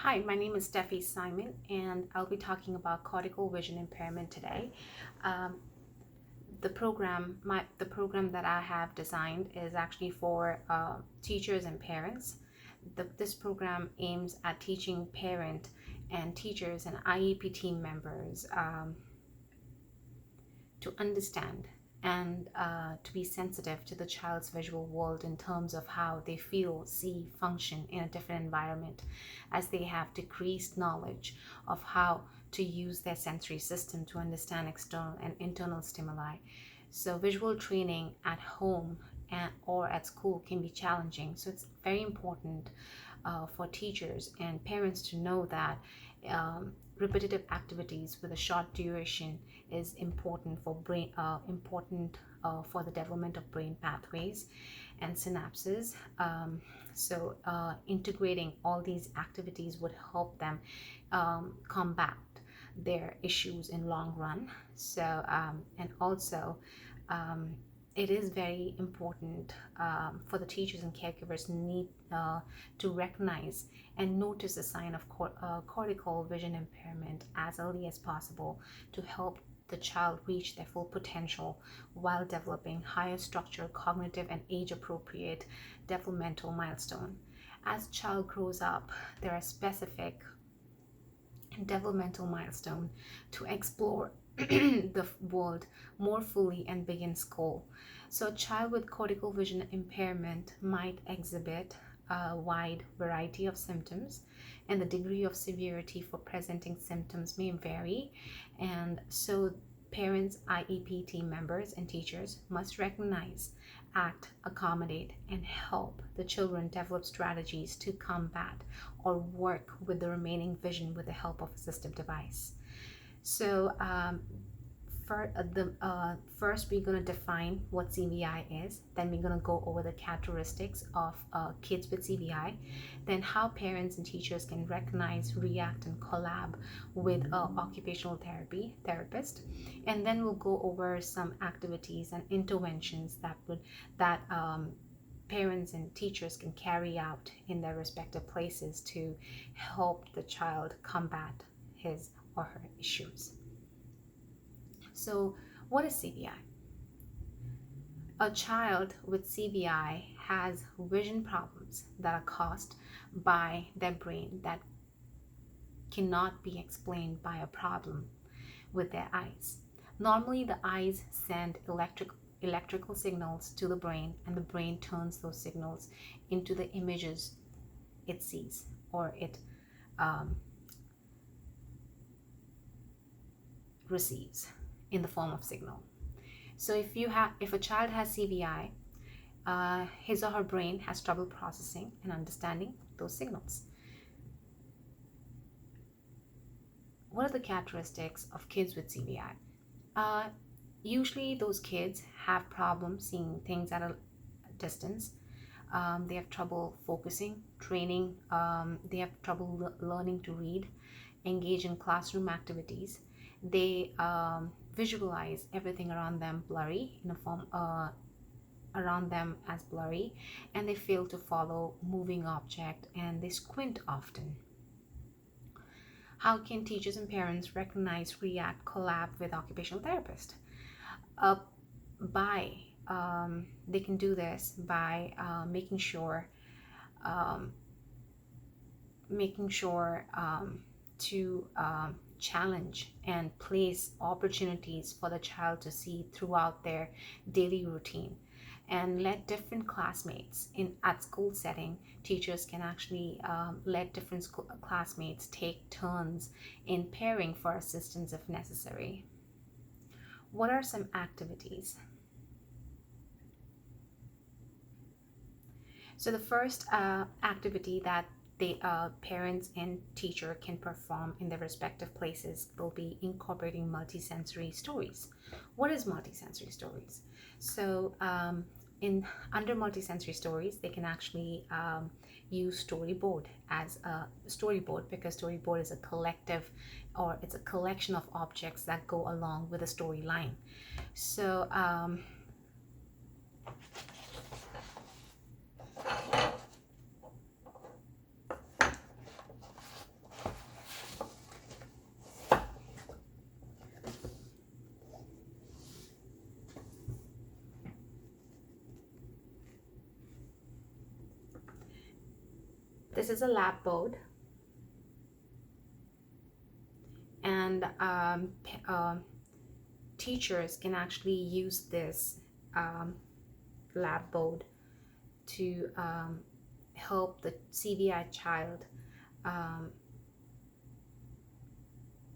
Hi, my name is Steffi Simon, and I'll be talking about cortical vision impairment today. Um, the program that I have designed is actually for teachers and parents. This program aims at teaching parent and teachers and IEP team members to understand and to be sensitive to the child's visual world in terms of how they feel, see, function in a different environment, as they have decreased knowledge of how to use their sensory system to understand external and internal stimuli. So visual training at home or at school can be challenging. So it's very important for teachers and parents to know that repetitive activities with a short duration is important for the development of brain pathways and synapses. Integrating all these activities would help them combat their issues in long run. And also it is very important for the teachers and caregivers need to recognize and notice a sign of cortical vision impairment as early as possible to help the child reach their full potential while developing higher structure, cognitive, and age-appropriate developmental milestone. As child grows up, there are specific developmental milestone to explore the world more fully and begin school. So a child with cortical vision impairment might exhibit a wide variety of symptoms, and the degree of severity for presenting symptoms may vary. And so parents, IEP team members, and teachers must recognize, act, accommodate, and help the children develop strategies to combat or work with the remaining vision with the help of assistive device. So first we're going to define what CVI is, then we're going to go over the characteristics of kids with CVI, then how parents and teachers can recognize, react, and collab with an occupational therapist, and then we'll go over some activities and interventions that parents and teachers can carry out in their respective places to help the child combat his or her issues. So, what is CVI? A child with CVI has vision problems that are caused by their brain that cannot be explained by a problem with their eyes. Normally, the eyes send electrical signals to the brain, and the brain turns those signals into the images it sees or it receives in the form of signal. So if a child has CVI, his or her brain has trouble processing and understanding those signals. What are the characteristics of kids with CVI? Usually those kids have problems seeing things at a distance. They have trouble focusing, training. They have trouble learning to read, engage in classroom activities. They visualize everything around them blurry in a form around them as blurry, and they fail to follow moving object, and they squint often. How can teachers and parents recognize, react, collab with occupational therapist? They can do this by making sure to challenge and place opportunities for the child to see throughout their daily routine, and let different classmates at school setting. Teachers can actually let different classmates take turns in pairing for assistance if necessary. What are some activities? So the first activity that the parents and teacher can perform in their respective places will be incorporating multisensory stories. What is multisensory stories? So under multisensory stories, they can actually use storyboard as a storyboard, because storyboard is a collective, or it's a collection of objects that go along with a storyline. So This is a lab board, and teachers can actually use this lab board to help the CVI child um,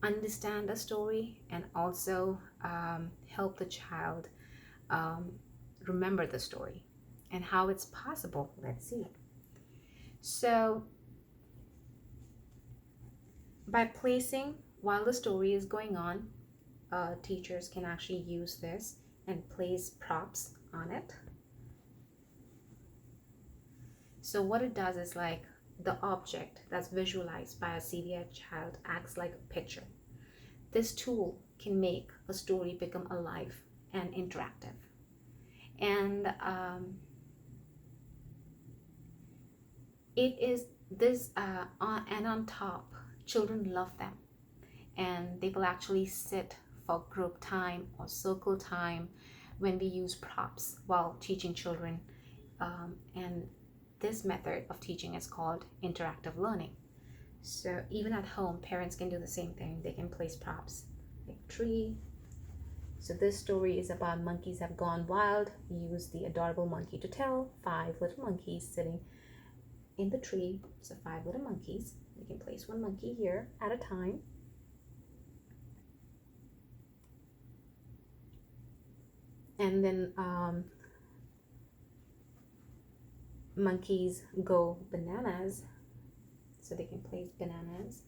understand a story, and also help the child remember the story and how it's possible. Let's see. So by placing, while the story is going on, teachers can actually use this and place props on it. So what it does is, like, the object that's visualized by a CVI child acts like a picture. This tool can make a story become alive and interactive. And it is this, on top, children love them, and they will actually sit for group time or circle time when we use props while teaching children. And this method of teaching is called interactive learning. So even at home, parents can do the same thing. They can place props like tree. So this story is about monkeys have gone wild. Use the adorable monkey to tell. 5 little monkeys sitting in the tree. So 5 little monkeys. You can place one monkey here at a time. And then monkeys go bananas, so they can place bananas.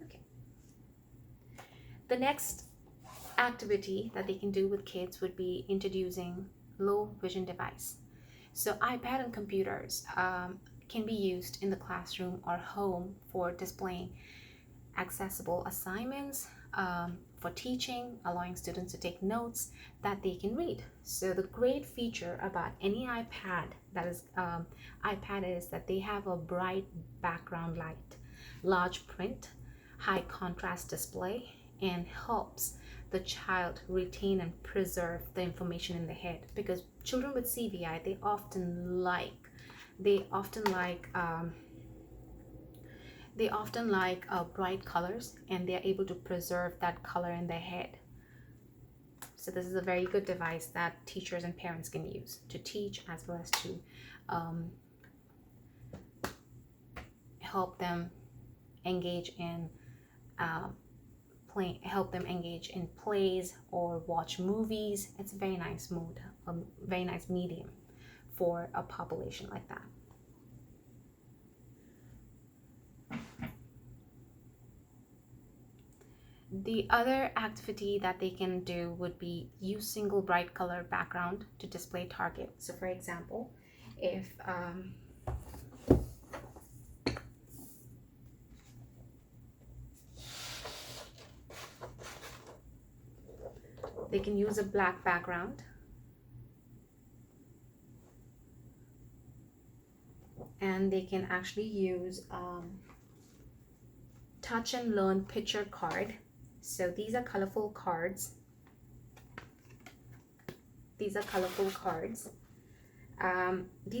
Okay. The next activity that they can do with kids would be introducing low vision device. So iPad and computers can be used in the classroom or home for displaying accessible assignments, for teaching, allowing students to take notes that they can read. So the great feature about any iPad is that they have a bright background light, large print, high contrast display, and helps the child retain and preserve the information in the head. Because children with CVI, they often like bright colors, and they're able to preserve that color in their head. So this is a very good device that teachers and parents can use to teach, as well as to help them engage in plays or watch movies. It's a very nice mode, a very nice medium for a population like that. The other activity that they can do would be use single bright color background to display target. So for example, if they can use a black background, and they can actually use touch and learn picture card. So these are colorful cards. These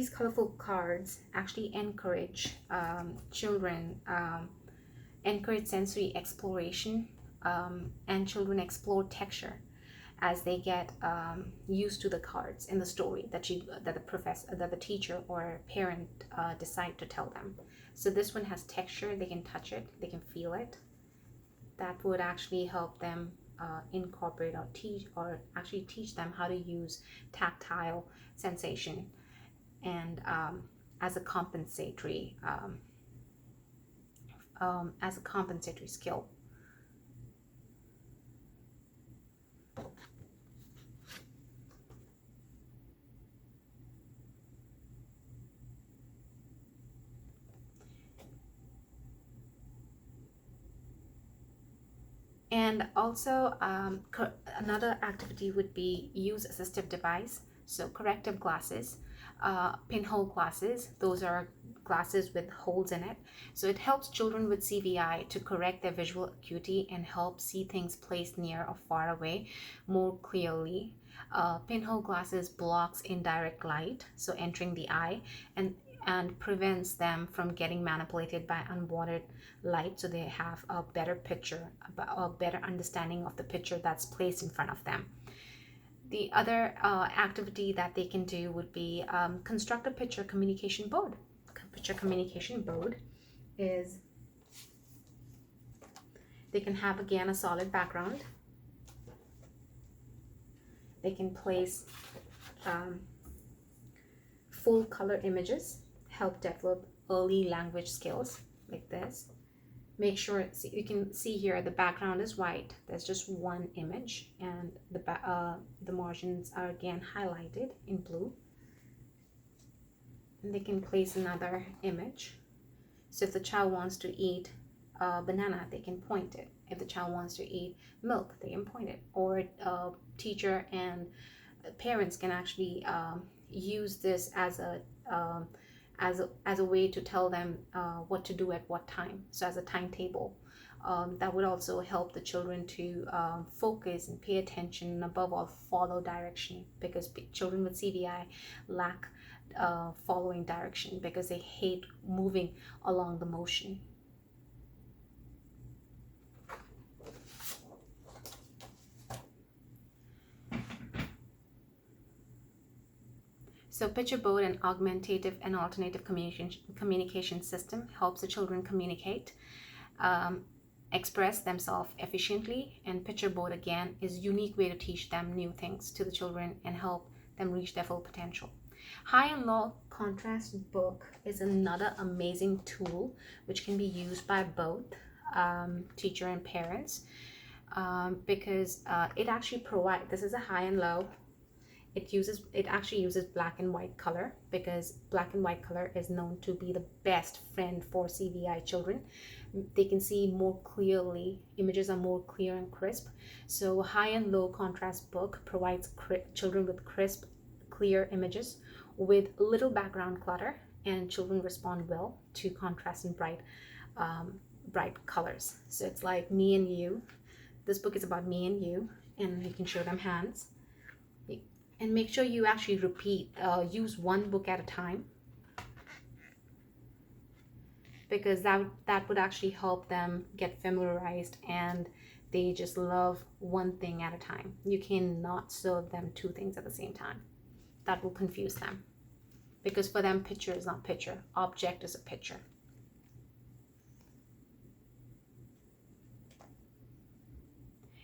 colorful cards actually encourage children, encourage sensory exploration, and children explore texture as they get used to the cards in the story that the teacher or parent decide to tell them. So this one has texture. They can touch it, they can feel it. That would actually help them incorporate or teach them how to use tactile sensation, and as a compensatory skill. And also another activity would be use assistive device. So corrective glasses, pinhole glasses, those are glasses with holes in it. So it helps children with CVI to correct their visual acuity and help see things placed near or far away more clearly. Pinhole glasses blocks indirect light, so entering the eye, and prevents them from getting manipulated by unwanted light, so they have a better picture, a better understanding of the picture that's placed in front of them. The other activity that they can do would be construct a picture communication board. Picture communication board is, they can have again a solid background. They can place full color images, help develop early language skills like this. Make sure, see, you can see here the background is white. There's just one image, and the margins are again highlighted in blue. And they can place another image. So if the child wants to eat a banana, they can point it. If the child wants to eat milk, they can point it. Or teacher and parents can actually use this as a way to tell them what to do at what time. So as a timetable. That would also help the children to focus and pay attention, and above all follow direction, because children with CVI lack following direction because they hate moving along the motion. So picture board, an augmentative and alternative communication system, helps the children communicate, express themselves efficiently, and picture board again is a unique way to teach them new things to the children and help them reach their full potential. High and low contrast book is another amazing tool which can be used by both teacher and parents, because it actually provides, this is a high and low. It actually uses black and white color, because black and white color is known to be the best friend for CVI children. They can see more clearly, images are more clear and crisp. So high and low contrast book provides children with crisp, clear images with little background clutter, and children respond well to contrast and bright colors. So it's like me and you. This book is about me and you, and you can show them hands. And make sure you actually use one book at a time, because that would actually help them get familiarized, and they just love one thing at a time. You cannot serve them two things at the same time. That will confuse them, because for them picture is not picture, object is a picture.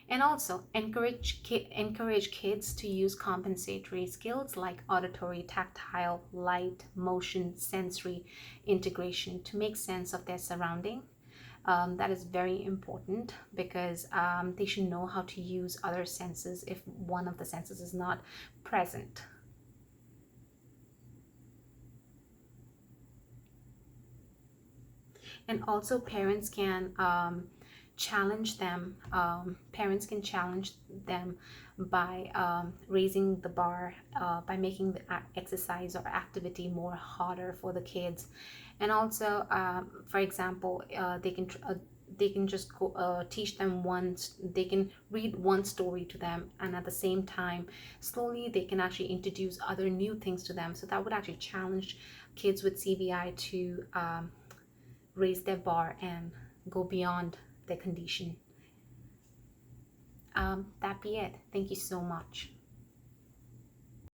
And also encourage kids to use compensatory skills like auditory, tactile, light, motion, sensory integration to make sense of their surrounding. That is very important, because they should know how to use other senses if one of the senses is not present. And also parents can challenge them. Parents can challenge them by raising the bar, by making the exercise or activity more harder for the kids. And also, for example, they can just teach them they can read one story to them, and at the same time slowly they can actually introduce other new things to them. So that would actually challenge kids with CVI to raise their bar and go beyond their condition. That be it. Thank you so much.